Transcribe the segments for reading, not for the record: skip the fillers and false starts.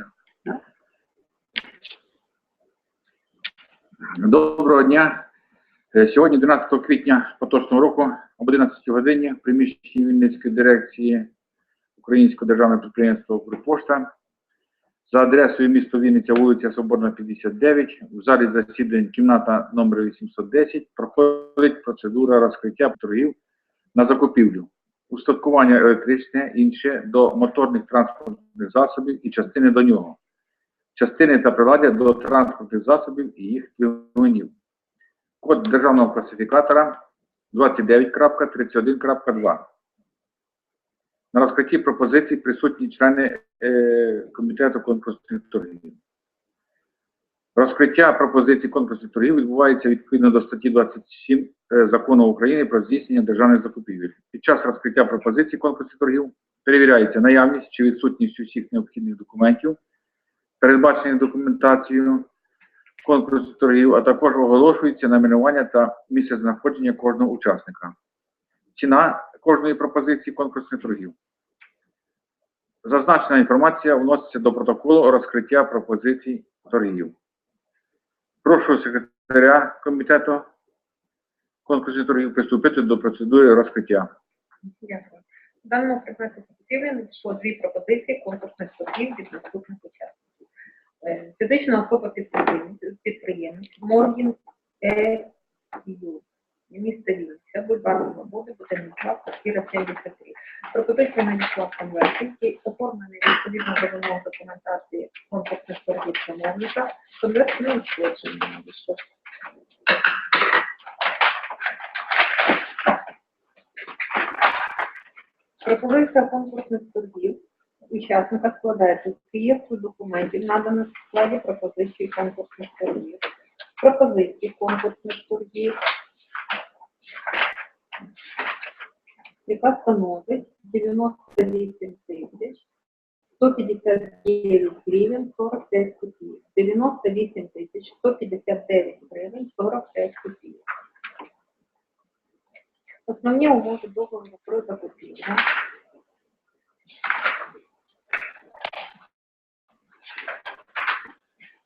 устатковання. Доброго дня. Сьогодні, 12 квітня поточного року, об 11 годині, в приміщенні Вінницької дирекції Українського державного підприємства «Укрпошта» за адресою місто Вінниця, вулиця Соборна, 59, в залі засідань кімната номер 810 проходить процедура розкриття торгів на закупівлю, устаткування електричне, інше до моторних транспортних засобів і частини до нього, частини та приладдя до транспортних засобів і їх двигунів. Код державного класифікатора 29.31.2. На розкритті пропозицій присутні члени комітету конкурсних торгів. Розкриття пропозицій конкурсних торгів відбувається відповідно до статті 27 Закону України про здійснення державних закупівель. Під час розкриття пропозицій конкурсних торгів перевіряється наявність чи відсутність усіх необхідних документів, передбачених документацією конкурсу торгів, а також оголошується найменування та місце знаходження кожного учасника. Ціна кожної пропозиції конкурсних торгів. Зазначена інформація вноситься до протоколу розкриття пропозицій торгів. Прошу секретаря комітету конкурсних торгів приступити до процедури розкриття. Дякую. В даному предметі закупівлі надійшло 2 пропозиції конкурсних торгів від наступних учасників. Фізична особа підприємець Моргін Ю. Місто Вінниця, бульвар Свободи, будинок 2, квартира 73. Пропозиція надійшла в конверті, який оформлений відповідно до вимог документації конкурсних торгів замовника. Конверт не ушкоджений надійшов. Пропозиція конкурсних торгів учасника складається з реєстру документів, наданих в складі пропозиції конкурсних торгів. Пропозиції конкурсних торгів, яка становить 98 тисяч 159 гривень 45 копійок. 98 тисяч 159 гривень 45 копійок. Основні умови договору про закупівлю.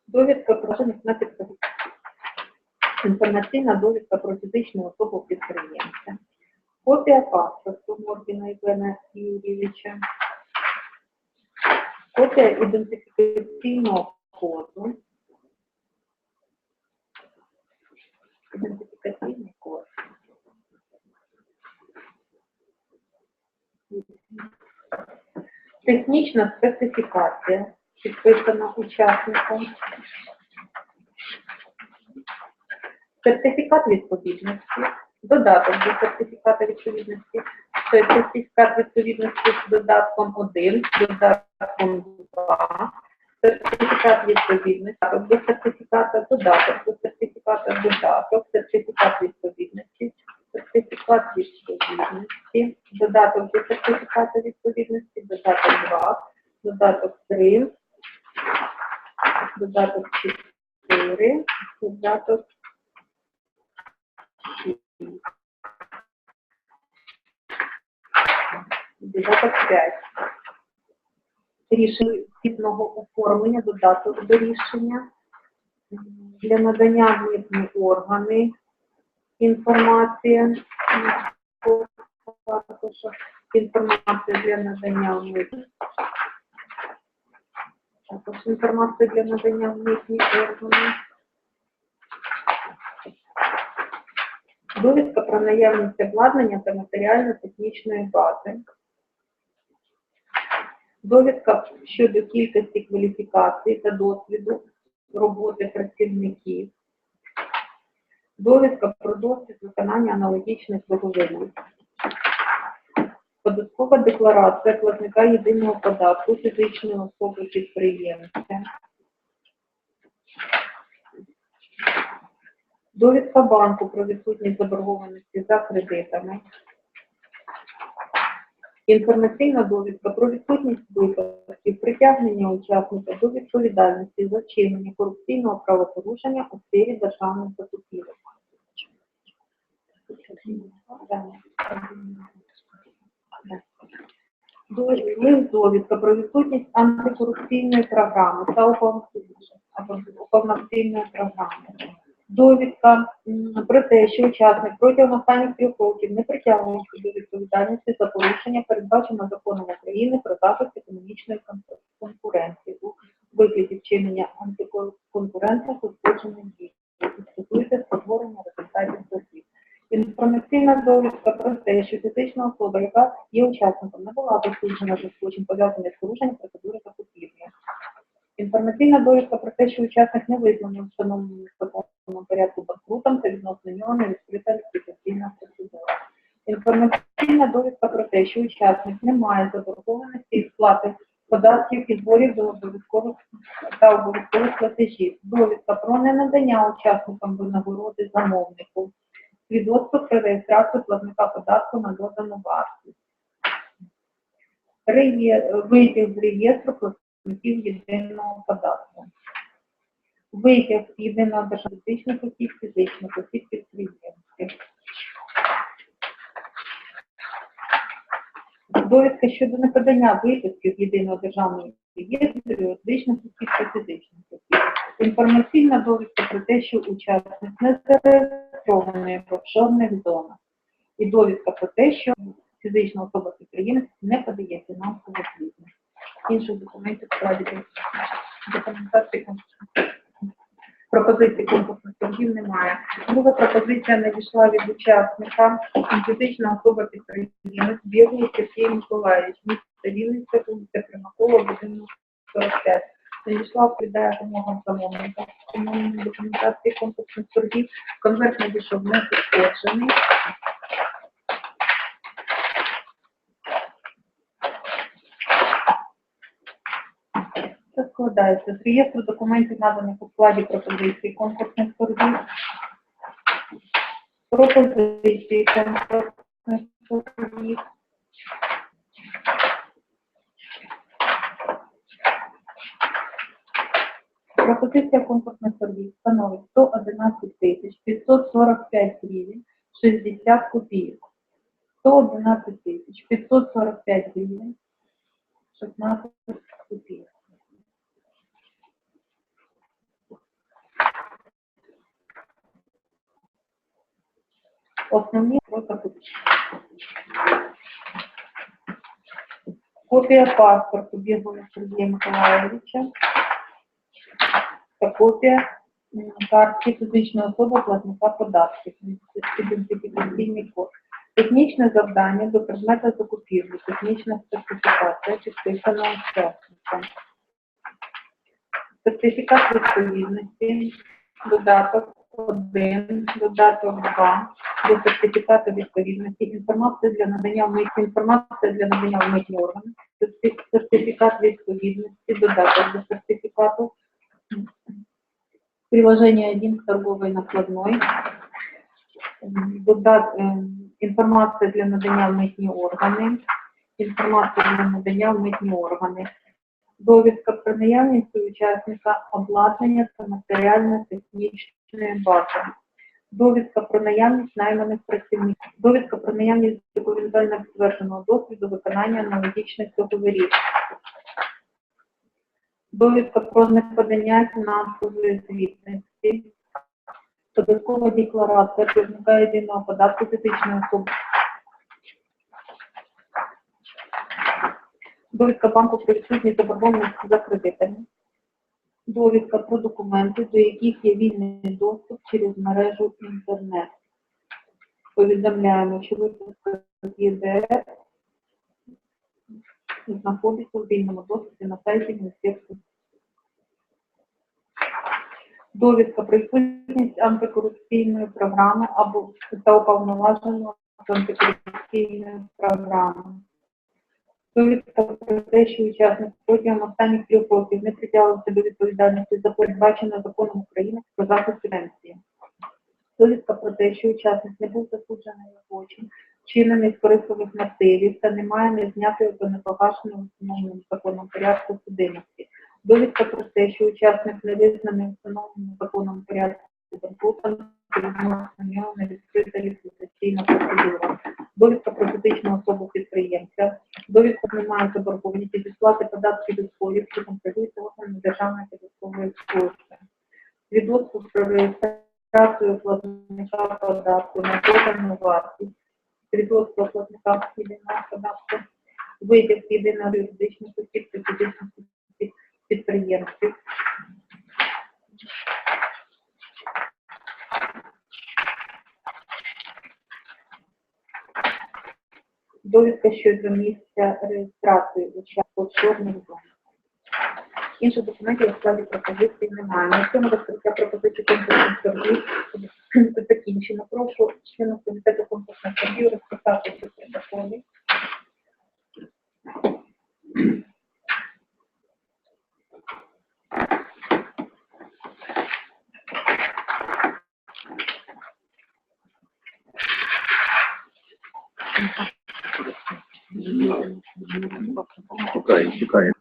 Довідка про на підпис. Інформаційна довідка про фізичну особу підприємця. Копія паспорту Моргіна Євгена Юрійовича. Копія ідентифікаційного коду. Ідентифікаційний код. Технічна специфікація, підписана учасником. Сертифікат відповідності. Додаток до сертифікату відповідності. Це сертифікат відповідності з додатком 1, додатком 2. Сертифікат відповідності до сертифіката, додаток до сертифіката, додаток, сертифікат відповідності, сертифікат відповідності, додаток до сертифікату відповідності, додаток 2, додаток 3, додаток 4, додаток 6, додаток 5. Рішення відповідного оформлення, додаток до рішення для надання в митні органи інформація для надання в митні органи. Довідка про наявність обладнання та матеріально-технічної бази. Довідка щодо кількості кваліфікацій та досвіду роботи працівників. Довідка про досвід виконання аналогічних договорів. Податкова декларація платника єдиного податку фізичної особи підприємця. Довідка банку про відсутність заборгованості за кредитами. Інформаційна довідка про відсутність випадків притягнення учасника до відповідальності за вчинення корупційного правопорушення у сфері державних закупівель. Довідка про відсутність антикорупційної програми та уповноваженої програми. Довідка про те, що учасник протягом останніх 3 років не притягувався до відповідальності за порушення, передбачено законом України про захист економічної конкуренції у вигляді вчинення антиконкурентних узгоджених дій, які стосуються спотворення результатів торгів. Інформаційна довідка про те, що фізична особа, яка є учасником, не була засуджена за злочин, пов'язаний з порушенням процедури закупівлі. Інформаційна довідка про те, що учасник не визнаний встановленим законом порядку банкрутом, та відносно нього не відкрита ліквідаційна процедура. Інформаційна довідка про те, що учасник не має заборгованості і сплати податків і зборів до обов'язкових платежів. Довідка про ненадання учасникам винагороди замовнику. Свідоцтво про реєстрацію платника податку на додану вартість. Витяг з реєстру платників єдиного податку. Витяг з єдиного державного фізичних осіб підприємців. Довідка щодо неподання виписків єдиного державного реєстру юридичних осіб та фізичних осіб. Інформаційна довідка про те, що учасник не зареєстрований в офшорних зонах. І довідка про те, що фізична особа підприємець не подає фінансову звітність. Інших документів в складі документації пропозиції конкурсних торгів немає. Друга пропозиція надійшла від учасника, фізична особа підприємець Біглий Сергій Миколаївич, місто Вінниця, вулиця Примакова, будинок 45. Надійшла відповідає вимогам замовника. Встановлення документації конкурсних торгів. Конверт надійшов не пошкоджений. Це складається з реєстру документів, наданих у складі пропозиції конкурсних торгів. Пропозиції конкурсних торгів. Пропозиція конкурсних торгів становить 111 545 гривень 60 копійок. 111 545 гривень 16 копійок. Основні закупки. Копія паспорту Біглого Сергія Миколаївича та копія картки фізичної особи платника податків, ідентифікаційний код. Технічне завдання до предмета закупівлі, технічна специфікація підписана учасником. Сертифікат відповідності, додаток 1, додаток 2 до сертифікату відповідності, інформація для надання в митні органи, сертифікат відповідності, додаток до сертифікату, приложение 1 к торговой накладной, інформація для надання в митні органи, довідка про наявність у учасника обладнання та матеріально-технічної бази, довідка про наявність найманих працівників, довідка про наявність документально підтвердженого досвіду виконання аналогічних договорів, довідка про неподання фінансової звітності, податкова декларація платника єдиного податку фізичної особи, довідка банку про відсутність заборгованості за кредитами, довідка про документи, до яких є вільний доступ через мережу інтернет. Повідомляємо, що виписка з ЄДР знаходиться у вільному доступі на сайті Міністерства. Довідка про відсутність антикорупційної програми або та уповноваженого антикорупційної програми. Довідка про те, що учасник протягом останніх 3 років не притягувався до відповідальності за передбачене законом України про захист пенсії. Довідка про те, що учасник не був засуджений за злочин, вчинений з корисливих мотивів та не має незнятої або непогашеної встановленим законом порядку судимості. Довідка про те, що учасник не визнаний встановленим законом порядку банкрутом, відносно нього не відкрита ліквідаційна процедура. довідка про фізичну особу підприємця, довідка немає заборгованості зі сплати податків і зборів, що контролюється органом Державної податкової служби. Свідоцтво про реєстрацію платника податку на додану вартість, свідоцтво платника єдиного податку, витяг єдиного юридичних осіб та фізичних осіб підприємців, довідка щодо місця реєстрації учасників чорних зон. Інших документів у складі пропозиції немає. На цьому розкриття пропозицій конкурсних торгів закінчено. Прошу членів комітету конкурсних торгів розписати ці протоколи. Чекає.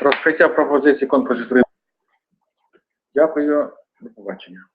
Розкриття пропозиції конкурсу. Дякую. До побачення.